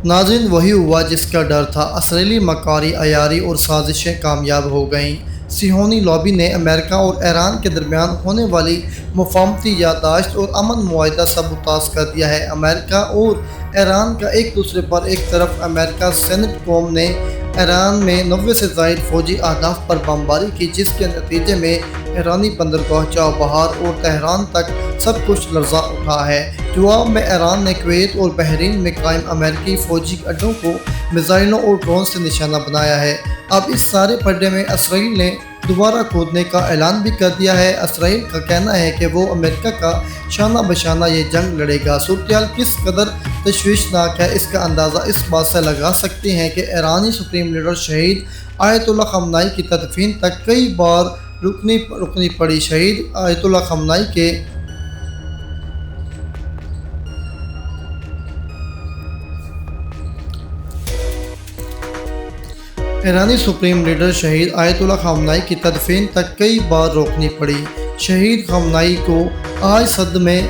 ناظرین، وہی ہوا جس کا ڈر تھا۔ اسرائیلی مکاری، عیاری اور سازشیں کامیاب ہو گئیں۔ صہیونی لابی نے امریکہ اور ایران کے درمیان ہونے والی مفاہمتی یادداشت اور امن معاہدہ سبوتاژ کر دیا ہے۔ امریکہ اور ایران کا ایک دوسرے پر ایک طرف امریکہ سینٹ کوم نے ایران میں 90 سے زائد فوجی اہداف پر بمباری کی، جس کے نتیجے میں ایرانی بندرگاہ چابہار اور تہران تک سب کچھ لرزا اٹھا ہے۔ جواب میں ایران نے کویت اور بحرین میں قائم امریکی فوجی اڈوں کو میزائلوں اور ڈرون سے نشانہ بنایا ہے۔ اب اس سارے پڈے میں اسرائیل نے دوبارہ کودنے کا اعلان بھی کر دیا ہے۔ اسرائیل کا کہنا ہے کہ وہ امریکہ کا شانہ بشانہ یہ جنگ لڑے گا۔ صورتحال کس قدر تشویشناک ہے، اس کا اندازہ اس بات سے لگا سکتے ہیں کہ ایرانی سپریم لیڈر شہید آیت اللہ خامنائی کی تدفین تک کئی بار رکنی پڑی۔ شہید آیت اللہ خامنائی کے ایرانی سپریم لیڈر شہید آیت اللہ خامنائی کی تدفین تک کئی بار روکنی پڑی۔ شہید خامنائی کو آج صدمے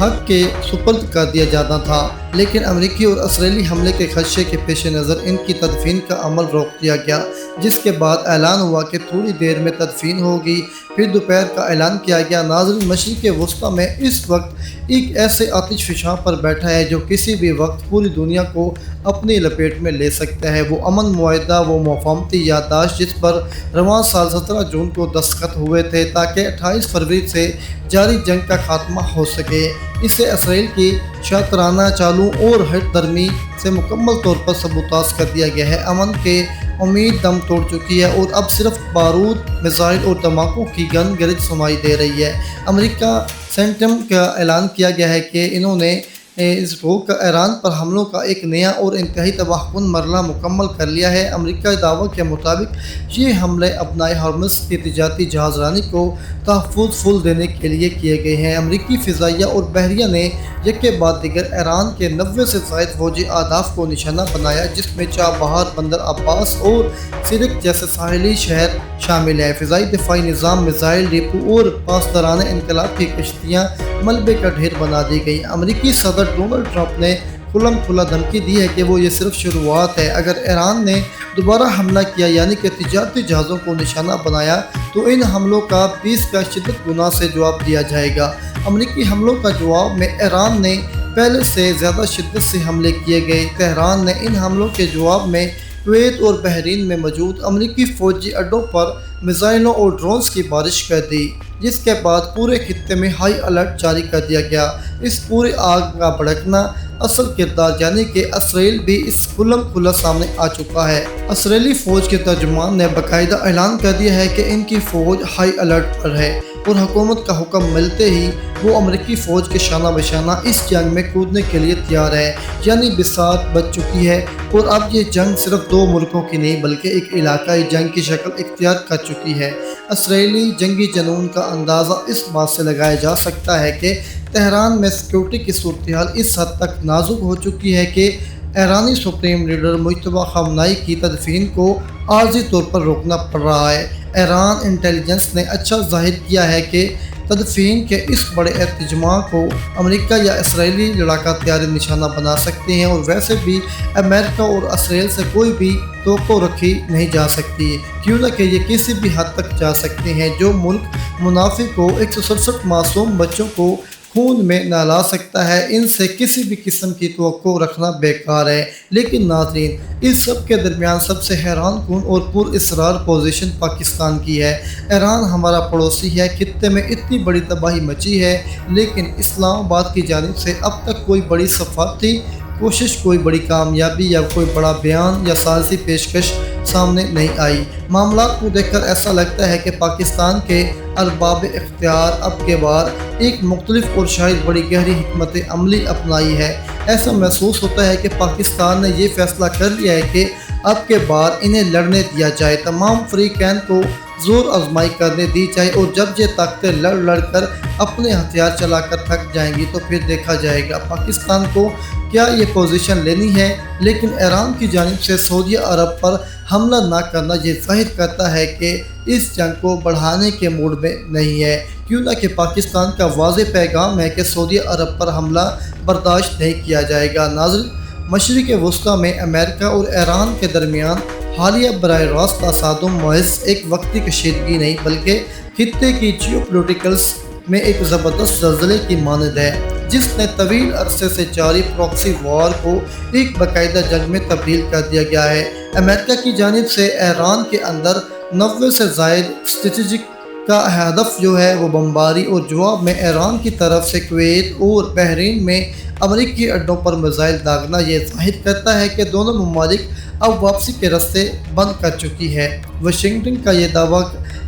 حق کے سپرد کر دیا جانا تھا، لیکن امریکی اور اسرائیلی حملے کے خدشے کے پیش نظر ان کی تدفین کا عمل روک دیا گیا، جس کے بعد اعلان ہوا کہ تھوڑی دیر میں تدفین ہوگی، پھر دوپہر کا اعلان کیا گیا۔ ناظرین، مشرق وسطیٰ میں اس وقت ایک ایسے آتش فشاں پر بیٹھا ہے جو کسی بھی وقت پوری دنیا کو اپنی لپیٹ میں لے سکتا ہے۔ وہ امن معاہدہ، وہ مفاہمتی یادداشت جس پر رواں سال 17 جون کو دستخط ہوئے تھے تاکہ 28 فروری سے جاری جنگ کا خاتمہ ہو سکے، اسے اسرائیل کی شاطرانہ چالوں اور ہٹ درمی سے مکمل طور پر سبوتاژ کر دیا گیا ہے۔ امن کے امید دم توڑ چکی ہے اور اب صرف بارود، میزائل اور دھماکوں کی گن گرج سنائی دے رہی ہے۔ امریکہ سینٹم کا اعلان کیا گیا ہے کہ انہوں نے اس روک ایران پر حملوں کا ایک نیا اور انتہائی تباہ کن مرحلہ مکمل کر لیا ہے۔ امریکہ دعوی کے مطابق یہ حملے ابنائے ہرمز کی تجارتی جہاز رانی کو تحفظ فل دینے کے لیے کیے گئے ہیں۔ امریکی فضائیہ اور بحریہ نے یکے بعد دیگر ایران کے 90 سے زائد فوجی اہداف کو نشانہ بنایا، جس میں چابہار، بندر عباس اور سرک جیسے ساحلی شہر شامل ہیں۔ فضائی دفاعی نظام، میزائل ڈپو اور پاسداران انقلاب کی کشتیاں ملبے کا ڈھیر بنا دی گئیں۔ امریکی صدر ڈونلڈ ٹرمپ نے کھلم کھلا دھمکی دی ہے کہ وہ یہ صرف شروعات ہے۔ اگر ایران نے دوبارہ حملہ کیا، یعنی کہ تجارتی جہازوں کو نشانہ بنایا، تو ان حملوں کا 20 کا شدت گنا سے جواب دیا جائے گا۔ امریکی حملوں کا جواب میں ایران نے پہلے سے زیادہ شدت سے حملے کیے گئے۔ تہران نے ان حملوں کے جواب میں کویت اور بحرین میں موجود امریکی فوجی اڈوں پر میزائلوں اور ڈرونز کی بارش کر دی، جس کے بعد پورے خطے میں ہائی الرٹ جاری کر دیا گیا۔ اس پورے آگ کا بھڑکنا اصل کردار، یعنی کہ اسرائیل بھی اس کھلم کھلا سامنے آ چکا ہے۔ اسرائیلی فوج کے ترجمان نے باقاعدہ اعلان کر دیا ہے کہ ان کی فوج ہائی الرٹ پر ہے اور حکومت کا حکم ملتے ہی وہ امریکی فوج کے شانہ بشانہ اس جنگ میں کودنے کے لیے تیار ہے، یعنی بساط بچ چکی ہے اور اب یہ جنگ صرف دو ملکوں کی نہیں بلکہ ایک علاقائی جنگ کی شکل اختیار کر چکی ہے۔ اسرائیلی جنگی جنون کا اندازہ اس بات سے لگایا جا سکتا ہے کہ تہران میں سیکورٹی کی صورتحال اس حد تک نازک ہو چکی ہے کہ ایرانی سپریم لیڈر مجتبیٰ خامنائی کی تدفین کو عارضی طور پر روکنا پڑ رہا ہے۔ ایران انٹیلیجنس نے اچھا ظاہر کیا ہے کہ تدفین کے اس بڑے اجتماع کو امریکہ یا اسرائیلی لڑاکا طیارے نشانہ بنا سکتے ہیں، اور ویسے بھی امریکہ اور اسرائیل سے کوئی بھی توقع رکھی نہیں جا سکتی، کیوں نہ کہ یہ کسی بھی حد تک جا سکتے ہیں۔ جو ملک منافق کو 167 معصوم بچوں کو خون میں نہلا سکتا ہے، ان سے کسی بھی قسم کی توقع رکھنا بیکار ہے۔ لیکن ناظرین، اس سب کے درمیان سب سے حیران کن اور پر اسرار پوزیشن پاکستان کی ہے۔ ایران ہمارا پڑوسی ہے، خطے میں اتنی بڑی تباہی مچی ہے، لیکن اسلام آباد کی جانب سے اب تک کوئی بڑی سفارتی کوشش، کوئی بڑی کامیابی یا کوئی بڑا بیان یا ثالثی پیشکش سامنے نہیں آئی۔ معاملات کو دیکھ کر ایسا لگتا ہے کہ پاکستان کے ارباب اختیار اب کے بار ایک مختلف اور شاید بڑی گہری حکمت عملی اپنائی ہے۔ ایسا محسوس ہوتا ہے کہ پاکستان نے یہ فیصلہ کر لیا ہے کہ اب کے بار انہیں لڑنے دیا جائے، تمام فریقین کو زور آزمائی کرنے دی جائے، اور جب یہ طاقتیں لڑ کر اپنے ہتھیار چلا کر تھک جائیں گی تو پھر دیکھا جائے گا پاکستان کو کیا یہ پوزیشن لینی ہے۔ لیکن ایران کی جانب سے سعودی عرب پر حملہ نہ کرنا یہ ظاہر کرتا ہے کہ اس جنگ کو بڑھانے کے موڈ میں نہیں ہے، کیوں نہ کہ پاکستان کا واضح پیغام ہے کہ سعودی عرب پر حملہ برداشت نہیں کیا جائے گا۔ ناظرین، مشرق وسطی میں امریکہ اور ایران کے درمیان حالیہ براہ راست تصادم محض ایک وقتی کشیدگی نہیں بلکہ خطے کی جیو پولیٹیکلز میں ایک زبردست زلزلے کی مانند ہے، جس نے طویل عرصے سے جاری پراکسی وار کو ایک باقاعدہ جنگ میں تبدیل کر دیا گیا ہے۔ امریکہ کی جانب سے ایران کے اندر 90 سے زائد اسٹریٹجک کا ہدف جو ہے وہ بمباری، اور جواب میں ایران کی طرف سے کویت اور بحرین میں امریکی اڈوں پر میزائل داغنا یہ ظاہر کرتا ہے کہ دونوں ممالک اب واپسی کے راستے بند کر چکی ہے۔ واشنگٹن کا یہ دعویٰ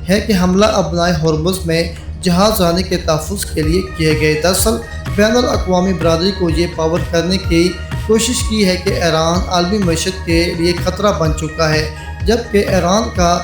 ہے کہ حملہ ابنائے ہرمز میں جہاز رانی کے تحفظ کے لیے کیے گئے۔ دراصل بین الاقوامی برادری کو یہ پاور کرنے کی کوشش کی ہے کہ ایران عالمی معیشت کے لیے خطرہ بن چکا ہے، جبکہ ایران کا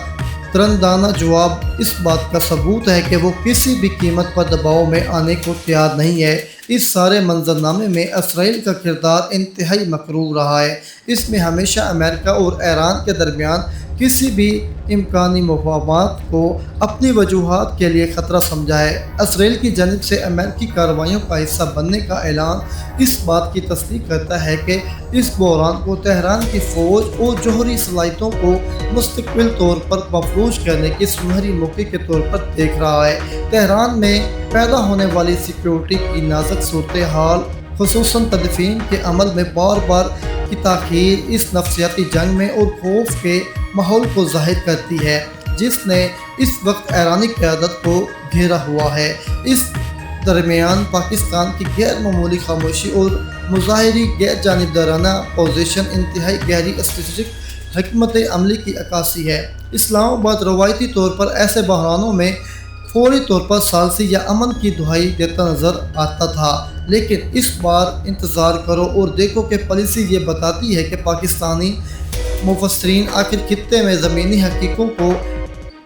ترندانہ جواب اس بات کا ثبوت ہے کہ وہ کسی بھی قیمت پر دباؤ میں آنے کو تیار نہیں ہے۔ اس سارے منظرنامے میں اسرائیل کا کردار انتہائی مقروض رہا ہے۔ اس میں ہمیشہ امریکہ اور ایران کے درمیان کسی بھی امکانی مفاہمات کو اپنی وجوہات کے لیے خطرہ سمجھا ہے۔ اسرائیل کی جانب سے امریکی کارروائیوں کا حصہ بننے کا اعلان اس بات کی تصدیق کرتا ہے کہ اس بحران کو تہران کی فوج اور جوہری صلاحیتوں کو مستقل طور پر مفلوج کرنے کے سنہری موقع کے طور پر دیکھ رہا ہے۔ تہران میں پیدا ہونے والی سیکیورٹی کی نازک صورتحال، خصوصاً تدفین کے عمل میں بار بار کی تاخیر، اس نفسیاتی جنگ میں اور خوف کے ماحول کو ظاہر کرتی ہے جس نے اس وقت ایرانی قیادت کو گھیرا ہوا ہے۔ اس درمیان پاکستان کی غیر معمولی خاموشی اور مظاہری غیر جانبدارانہ پوزیشن انتہائی گہری اسٹریٹجک حکمت عملی کی عکاسی ہے۔ اسلام آباد روایتی طور پر ایسے بحرانوں میں فوری طور پر ثالثی یا امن کی دہائی دیتا نظر آتا تھا، لیکن اس بار انتظار کرو اور دیکھو کہ پالیسی یہ بتاتی ہے کہ پاکستانی مفسرین آخر خطے میں زمینی حقیقتوں کو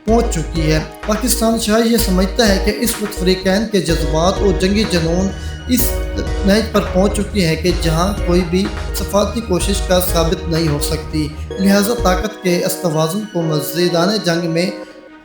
پہنچ چکی ہے۔ پاکستان شاید یہ سمجھتا ہے کہ اس وقت فریقین کے جذبات اور جنگی جنون اس نہج پر پہنچ چکی ہے کہ جہاں کوئی بھی سفارتی کوشش کا ثابت نہیں ہو سکتی، لہذا طاقت کے استوازن کو میدان جنگ میں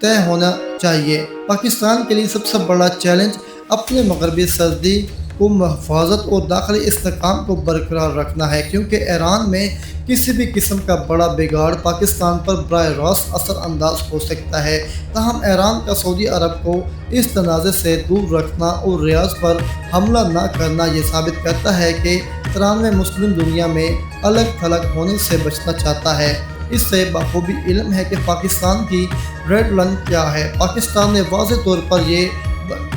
طے ہونا چاہیے۔ پاکستان کے لیے سب سے بڑا چیلنج اپنے مغربی سرحدی کو محافظت اور داخلی استحکام کو برقرار رکھنا ہے، کیونکہ ایران میں کسی بھی قسم کا بڑا بگاڑ پاکستان پر براہ راست اثر انداز ہو سکتا ہے۔ تاہم ایران کا سعودی عرب کو اس تنازع سے دور رکھنا اور ریاض پر حملہ نہ کرنا یہ ثابت کرتا ہے کہ 93 مسلم دنیا میں الگ تھلگ ہونے سے بچنا چاہتا ہے۔ اس سے بخوبی علم ہے کہ پاکستان کی ریڈ لائن کیا ہے۔ پاکستان نے واضح طور پر یہ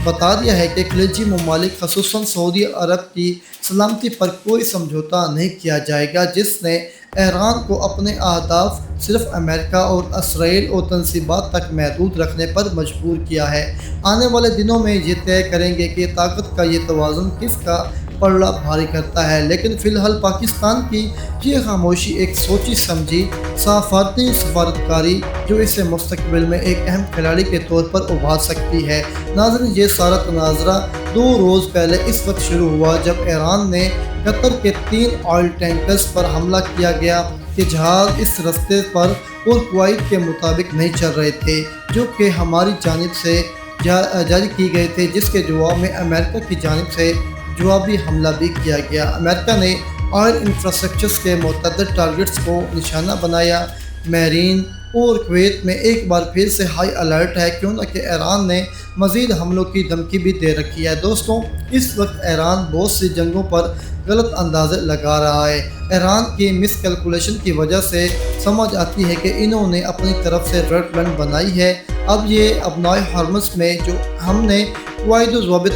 بتا دیا ہے کہ خلیجی ممالک خصوصاً سعودی عرب کی سلامتی پر کوئی سمجھوتہ نہیں کیا جائے گا، جس نے ایران کو اپنے اہداف صرف امریکہ اور اسرائیل اور تنصیبات تک محدود رکھنے پر مجبور کیا ہے۔ آنے والے دنوں میں یہ طے کریں گے کہ طاقت کا یہ توازن کس کا پلڑا بھاری کرتا ہے، لیکن فی الحال پاکستان کی یہ خاموشی ایک سوچی سمجھی سفارتکاری جو اسے مستقبل میں ایک اہم کھلاڑی کے طور پر ابھار سکتی ہے۔ ناظرین، یہ سارا تناظرہ 2 روز پہلے اس وقت شروع ہوا جب ایران نے قطر کے 3 آئل ٹینکرز پر حملہ کیا گیا کہ جہاز اس راستے پر اور کویت کے مطابق نہیں چل رہے تھے، جو کہ ہماری جانب سے جاری کی گئے تھے، جس کے جواب میں امریکہ کی جانب سے جوابی حملہ بھی کیا گیا۔ امریکہ نے آئل انفراسٹرکچرز کے متعدد ٹارگٹس کو نشانہ بنایا۔ بحرین اور کویت میں ایک بار پھر سے ہائی الرٹ ہے، کیوں نہ کہ ایران نے مزید حملوں کی دھمکی بھی دے رکھی ہے۔ دوستوں، اس وقت ایران بہت سی جنگوں پر غلط اندازے لگا رہا ہے۔ ایران کی مس کیلکولیشن کی وجہ سے سمجھ آتی ہے کہ انہوں نے اپنی طرف سے ریڈ لائن بنائی ہے۔ اب یہ ابنائے ہرمز میں جو ہم نے قواعد و ضوابط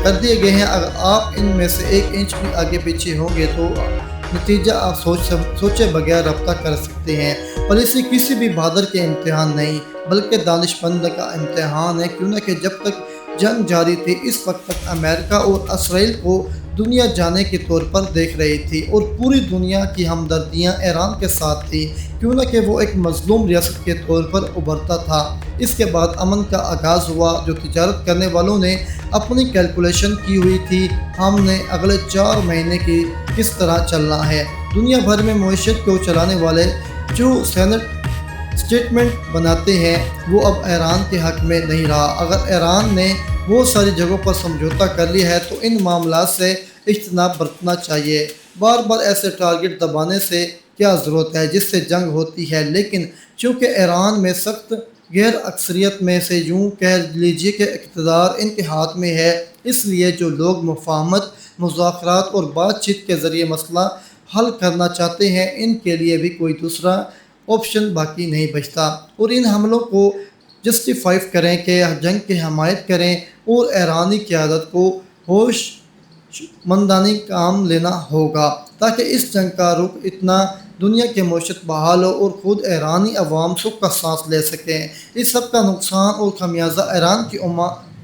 کر دیے گئے ہیں، اگر آپ ان میں سے 1 انچ بھی آگے پیچھے ہوں گے تو نتیجہ آپ سوچے بغیر رابطہ کر سکتے ہیں۔ پالیسی کسی بھی بہادر کے امتحان نہیں بلکہ دانش مند کا امتحان ہے، کیوں نہ کہ جب تک جنگ جاری تھی اس وقت تک امریکہ اور اسرائیل کو دنیا جانے کے طور پر دیکھ رہی تھی، اور پوری دنیا کی ہمدردیاں ایران کے ساتھ تھی، کیوں نہ کہ وہ ایک مظلوم ریاست کے طور پر ابھرتا تھا۔ اس کے بعد امن کا آغاز ہوا، جو تجارت کرنے والوں نے اپنی کیلکولیشن کی ہوئی تھی، ہم نے اگلے 4 مہینے کی کس طرح چلنا ہے۔ دنیا بھر میں معیشت کو چلانے والے جو سٹیٹمنٹ بناتے ہیں وہ اب ایران کے حق میں نہیں رہا۔ اگر ایران نے بہت ساری جگہوں پر سمجھوتہ کر لیا ہے تو ان معاملات سے اجتناب برتنا چاہیے۔ بار بار ایسے ٹارگٹ دبانے سے کیا ضرورت ہے جس سے جنگ ہوتی ہے، لیکن چونکہ ایران میں سخت غیر اکثریت میں سے یوں کہہ لیجیے کہ اقتدار ان کے ہاتھ میں ہے، اس لیے جو لوگ مفاہمت، مذاکرات اور بات چیت کے ذریعے مسئلہ حل کرنا چاہتے ہیں، ان کے لیے بھی کوئی دوسرا آپشن باقی نہیں بچتا، اور ان حملوں کو جسٹیفائی کریں کہ جنگ کی حمایت کریں اور ایرانی قیادت کو ہوش مندانہ کام لینا ہوگا تاکہ اس جنگ کا رخ اتنا دنیا کی معیشت بحال ہو اور خود ایرانی عوام سکھ کا سانس لے سکیں۔ اس سب کا نقصان اور خمیازہ ایران کی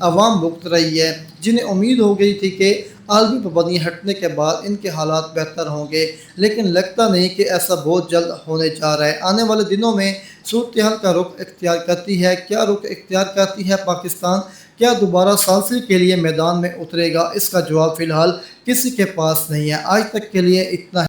عوام بھگت رہی ہے، جنہیں امید ہو گئی تھی کہ عالمی پابندیاں ہٹنے کے بعد ان کے حالات بہتر ہوں گے، لیکن لگتا نہیں کہ ایسا بہت جلد ہونے جا رہا ہے۔ آنے والے دنوں میں صورتحال کا رخ اختیار کرتی ہے۔ کیا رخ اختیار کرتی ہے پاکستان؟ کیا دوبارہ ثالثی کے لیے میدان میں اترے گا؟ اس کا جواب فی الحال کسی کے پاس نہیں ہے۔ آج تک کے لیے اتنا